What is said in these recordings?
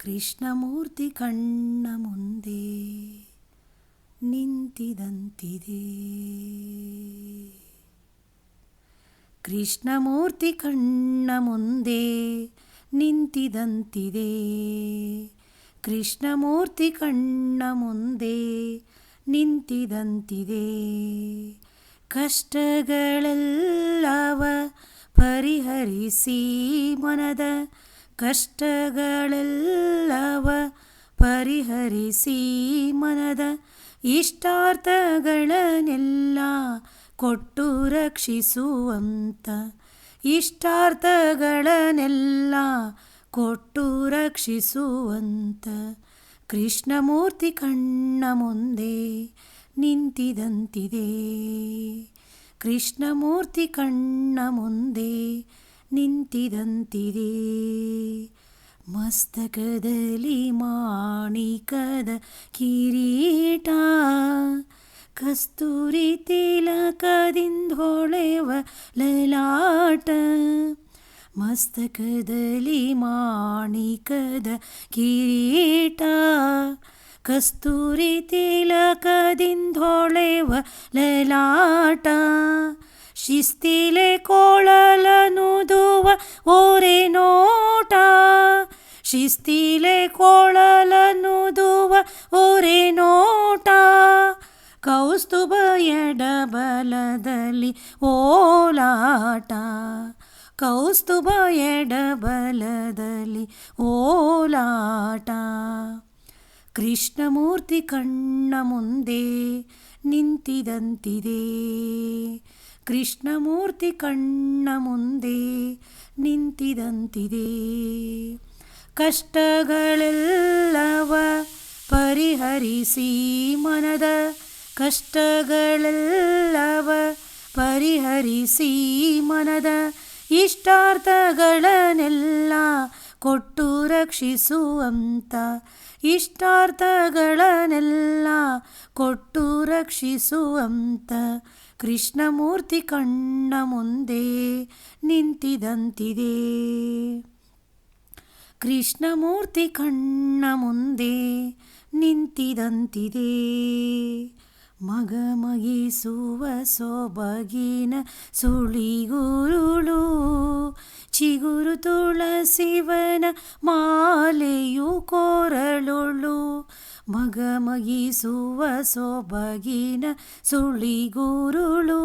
ಕೃಷ್ಣಮೂರ್ತಿ ಕಣ್ಣ ಮುಂದೆ ನಿಂತಿದಂತಿದೆ. ಕೃಷ್ಣಮೂರ್ತಿ ಕಣ್ಣ ಮುಂದೆ ನಿಂತಿದಂತಿದೆ. ಕೃಷ್ಣಮೂರ್ತಿ ಕಣ್ಣ ಮುಂದೆ ನಿಂತಿದಂತಿದೆ. ಕಷ್ಟಗಳೆಲ್ಲವ ಪರಿಹರಿಸಿ ಮನದ ಕಷ್ಟಗಳೆಲ್ಲವ ಪರಿಹರಿಸಿ ಮನದ ಇಷ್ಟಾರ್ಥಗಳನ್ನೆಲ್ಲ ಕೊಟ್ಟು ರಕ್ಷಿಸುವಂತ ಇಷ್ಟಾರ್ಥಗಳನ್ನೆಲ್ಲ ಕೊಟ್ಟು ರಕ್ಷಿಸುವಂತ ಕೃಷ್ಣಮೂರ್ತಿ ಕಣ್ಣ ಮುಂದೆ ನಿಂತಿದಂತಿದೆ. ಕೃಷ್ಣಮೂರ್ತಿ ಕಣ್ಣ ಮುಂದೆ ನಿಂತಿದಂತಿದೆ. ಮಸ್ತಕದಲ್ಲಿ ಮಾಣಿಕದ ಕಿರೀಟ, ಕಸ್ತೂರಿ ತಿಲಕದಿಂದೊಳೆವ ಲಲಾಟ. ಮಸ್ತಕದಲ್ಲಿ ಮಾಣಿಕದ ಕಿರೀಟ, ಕಸ್ತೂರಿ ತಿಲಕದಿಂದೊಳೆವ ಲಲಾಟ. ಶಿಸ್ತಿಲೆ ಕೊಳಲನುದುವ ಓರೆ ನೋಟ, ಶಿಸ್ತಿಲೆ ಕೊಳಲನುದುವ ಓರೆ ನೋಟ. ಕೌಸ್ತುಭ ಎಡಬಲದಲ್ಲಿ ಓಲಾಟ, ಕೌಸ್ತುಭ ಎಡಬಲದಲ್ಲಿ ಓಲಾಟ. ಕೃಷ್ಣಮೂರ್ತಿ ಕಣ್ಣ ಮುಂದೆ ನಿಂತಿದಂತಿದೆ. ಕೃಷ್ಣಮೂರ್ತಿ ಕಣ್ಣ ಮುಂದೆ ನಿಂತಿದಂತಿದೆ. ಕಷ್ಟಗಳೆಲ್ಲವ ಪರಿಹರಿಸಿ ಮನದ ಕಷ್ಟಗಳೆಲ್ಲವ ಪರಿಹರಿಸಿ ಮನದ ಇಷ್ಟಾರ್ಥಗಳನ್ನೆಲ್ಲ ಕೊಟ್ಟು ರಕ್ಷಿಸುವಂತ ಇಷ್ಟಾರ್ಥಗಳನ್ನೆಲ್ಲ ಕೊಟ್ಟು ರಕ್ಷಿಸುವಂತ ಕೃಷ್ಣಮೂರ್ತಿ ಕಣ್ಣ ಮುಂದೆ ನಿಂತಿದಂತಿದೆ. ಕೃಷ್ಣಮೂರ್ತಿ ಕಣ್ಣ ಮುಂದೆ ನಿಂತಿದಂತಿದೆ. ಮಗಮಗಿಸುವ ಸೊಬಗಿನ ಸುಳಿಗುರುಳು, ಚಿಗುರು ತುಳಸಿವನ ಮಾಲೆಯು ಕೊರಳುಳು. ಮಗಮಗಿಸುವ ಸೊಬಗಿನ ಸುಳಿಗುರುಳು,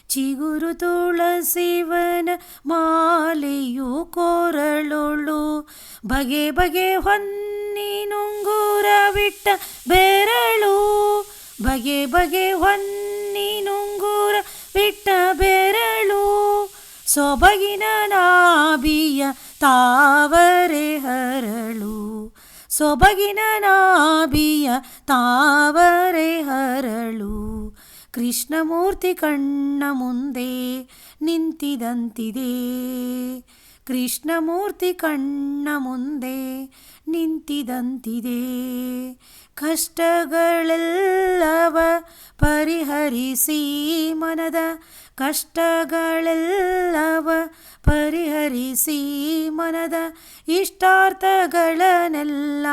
ಚಿಗುರು ತುಳಸಿವನ ಮಾಲೆಯು ಕೊರಳುಳು. ಬಗೆ ಬಗೆ ಹೊನ್ನಿನುಂಗುರವಿಟ್ಟ ಬೆರಳು, ಬಗೆ ಬಗೆ ಹೊನ್ನಿನುಂಗುರ ಬಿಟ್ಟ ಬೆರಳು. ಸೊಬಗಿನ ನಾಭಿಯ ತಾವರೆ ಹರಳು, ಸೊಬಗಿನ ನಾಭಿಯ ತಾವರೆ ಹರಳು. ಕೃಷ್ಣಮೂರ್ತಿ ಕಣ್ಣ ಮುಂದೆ ನಿಂತಿದಂತಿದೆ. ಕೃಷ್ಣಮೂರ್ತಿ ಕಣ್ಣ ಮುಂದೆ ನಿಂತಿದಂತಿದೆ. ಕಷ್ಟಗಳೆಲ್ಲವ ಪರಿಹರಿಸಿ ಮನದ ಕಷ್ಟಗಳೆಲ್ಲವ ಪರಿಹರಿಸಿ ಮನದ ಇಷ್ಟಾರ್ಥಗಳನ್ನೆಲ್ಲ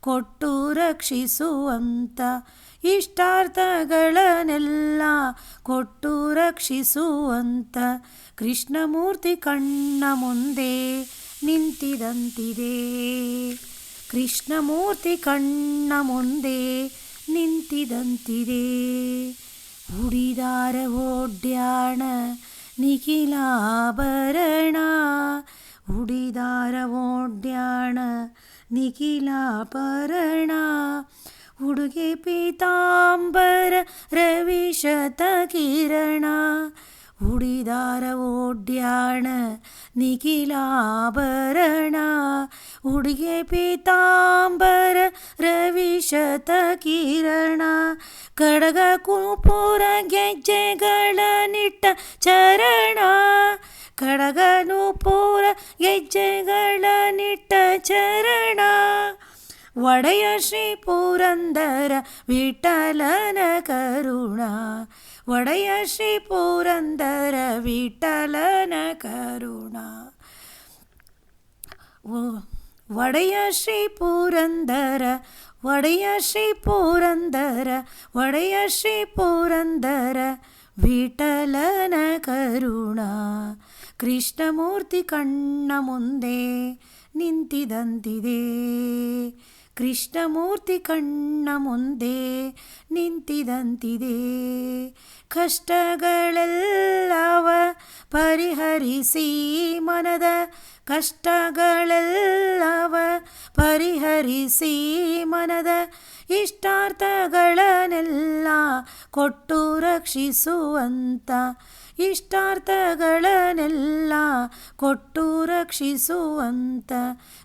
ಕೊಟ್ಟು ರಕ್ಷಿಸುವಂತ ಇಷ್ಟಾರ್ಥಗಳನ್ನೆಲ್ಲ ಕೊಟ್ಟು ರಕ್ಷಿಸುವಂತ ಕೃಷ್ಣಮೂರ್ತಿ ಕಣ್ಣ ಮುಂದೆ ನಿಂತಿದಂತಿದೆ. ಕೃಷ್ಣಮೂರ್ತಿ ಕಣ್ಣ ಮುಂದೆ ನಿಂತಿದಂತಿದೆ. ಉಡಿದಾರ ಓಡ್ಯಾಣ ನಿಖಿಲಾಭರಣ, ಉಡಿದಾರ ಓಡ್ಯಾಣ ನಿಖಿಲಾಭರಣ. ಉಡುಗೆ ಪೀತಾಂಬರ ರವಿಶತ ಕಿರಣ, ಉಡಿದಾರ ಓಡ್ಯಾಣ ನಿಖಿಲಾಭರಣ. ಉಡುಗೆ ಪೀತಾಂಬರ ರವಿಶತ ಕಿರಣ. ಕಡಗ ಕುಪುರ ಗೆಜ್ಜೆಗಳ ನಿಟ್ಟ ಚರಣ, ಕಡಗ ನೂಪುರ ಗೆಜ್ಜೆಗಳ ನಿಟ್ಟ ಚರಣ. ಒಡೆಯ ಶ್ರೀ ಪುರಂದರ ವಿಠಲನ ಕರುಣ, ಒಡೆಯ ಶ್ರೀ ಪುರಂದರ ವಿಠಲನ ಕರುಣ. ಒಡೆಯ ಶ್ರೀ ಪುರಂದರ ಒಡೆಯ ಶ್ರೀ ಪುರಂದರ ಒಡೆಯ ಶ್ರೀ ಪುರಂದರ ವಿಠಲನ ಕರುಣಾ ಕೃಷ್ಣಮೂರ್ತಿ ಕಣ್ಣ ಮುಂದೆ ನಿಂತಿದಂತಿದೆ ಕೃಷ್ಣಮೂರ್ತಿ ಕಣ್ಣ ಮುಂದೆ ನಿಂತಿದಂತಿದೆ ಕಷ್ಟಗಳೆಲ್ಲವ ಪರಿಹರಿಸಿ ಮನದ ಕಷ್ಟಗಳೆಲ್ಲವ ಪರಿಹರಿಸಿ ಮನದ ಇಷ್ಟಾರ್ಥಗಳನ್ನೆಲ್ಲ ಕೊಟ್ಟು ರಕ್ಷಿಸುವಂತ ಇಷ್ಟಾರ್ಥಗಳನ್ನೆಲ್ಲ ಕೊಟ್ಟು ರಕ್ಷಿಸುವಂತ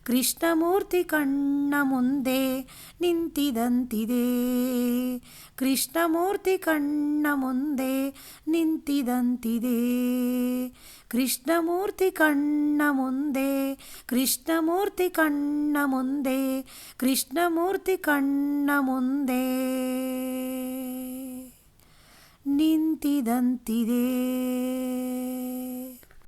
ಕೃಷ್ಣಮೂರ್ತಿ ಕಣ್ಣ ಮುಂದೆ ನಿಂತಿದಂತಿದೆ ಕೃಷ್ಣಮೂರ್ತಿ ಕಣ್ಣ ಮುಂದೆ ನಿಂತಿದಂತಿದೆ ಕೃಷ್ಣಮೂರ್ತಿ ಕಣ್ಣ ಮುಂದೆ ಕೃಷ್ಣಮೂರ್ತಿ ಕಣ್ಣ ಮುಂದೆ ಕೃಷ್ಣಮೂರ್ತಿ ಕಣ್ಣ ಮುಂದೆ ನಿಂತಿದಂತಿದೆ.